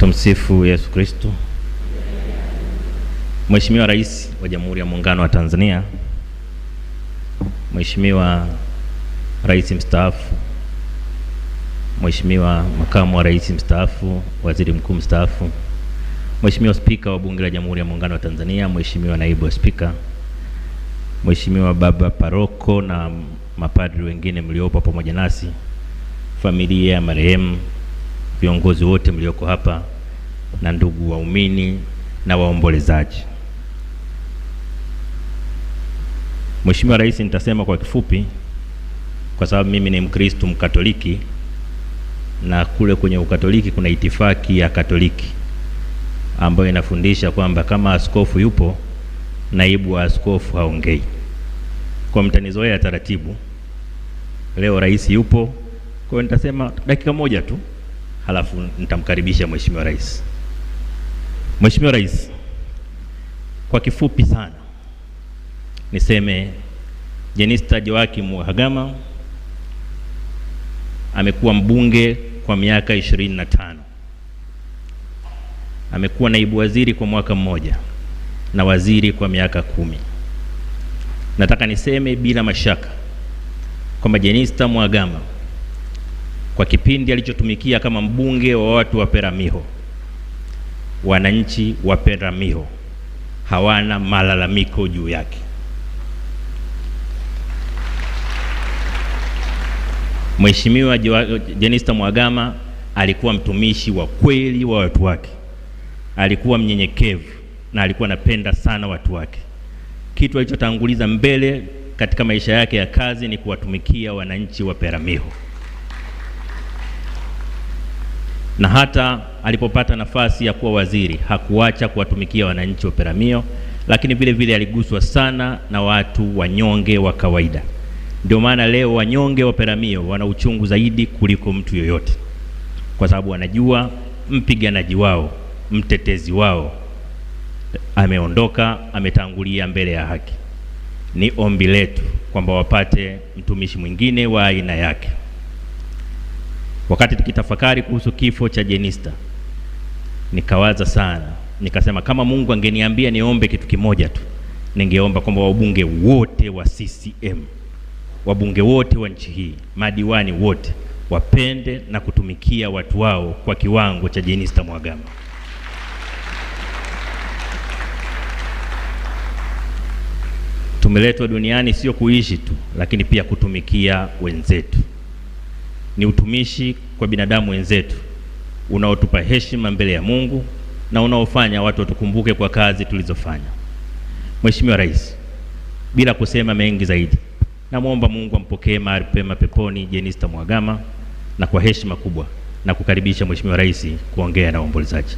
Tumsifu Yesu Kristo. Mheshimiwa Rais wa Jamhuri ya Muungano wa Tanzania, Mheshimiwa Rais mstaafu, Mheshimiwa Makamu wa Rais mstaafu, Waziri Mkuu mstaafu, Mheshimiwa Spika wa Bunge la Jamhuri ya Muungano wa Tanzania, Mheshimiwa Naibu wa Spika, Mheshimiwa Baba Paroko na mapadri wengine mliopo pamoja nasi, familia ya marehemu, viongozi wote mlioko hapa na ndugu waumini na waombolezaji. Mheshimiwa Rais, nitasema kwa kifupi kwa sababu mimi ni Mkristo Mkatoliki na kule kwenye Ukatoliki kuna itifaki ya Katoliki ambayo inafundisha kwamba kama askofu yupo, naibu wa askofu haongei. Kwa mtanizoea taratibu, leo rais yupo, kwa hiyo nitasema dakika moja tu halafu nitamkaribisha Mheshimiwa Rais. Mheshimiwa Rais, kwa kifupi sana niseme Jenista Joakim Mhagama amekuwa mbunge kwa miaka 25. Amekuwa naibu waziri kwa mwaka mmoja na waziri kwa miaka 10. Nataka niseme bila mashaka kwamba Jenista Mhagama kwa kipindi alichotumikia kama mbunge wa watu wa Peramiho, wananchi wa Peramiho hawana malalamiko juu yake. Mheshimiwa Jenista Mhagama alikuwa mtumishi wa kweli wa watu wake. Alikuwa mnyenyekevu na alikuwa anapenda sana watu wake. Kitu alichotanguliza mbele katika maisha yake ya kazi ni kuwatumikia wananchi wa Peramiho. Na hata alipopata nafasi ya kuwa waziri hakuacha kuwatumikia wananchi wa Peramiho, lakini vile vile aliguswa sana na watu wanyonge wa kawaida. Ndio maana leo wanyonge wa Peramiho wana uchungu zaidi kuliko mtu yoyote, kwa sababu wanajua mpiganaji wao, mtetezi wao ameondoka, ametangulia mbele ya haki. Ni ombi letu kwamba wapate mtumishi mwingine wa aina yake. Wakati tukitafakari kuhusu kifo cha Jenista, nikawaza sana, nikasema kama Mungu angeniambia niombe kitu kimoja tu, ningeomba kwamba wabunge wote wa CCM, wabunge wote wa nchi hii, madiwani wote wapende na kutumikia watu wao kwa kiwango cha Jenista Mhagama. Tumeletwa duniani sio kuishi tu, lakini pia kutumikia wenzetu. Ni utumishi kwa binadamu wenzetu unaotupa heshima mbele ya Mungu na unaofanya watu watukumbuke kwa kazi tulizofanya. Mheshimiwa Rais, bila kusema mengi zaidi, namuomba Mungu ampokee mahali pema peponi Jenista Mhagama, na kwa heshima kubwa na kukaribisha Mheshimiwa Rais kuongea na waombolezaji.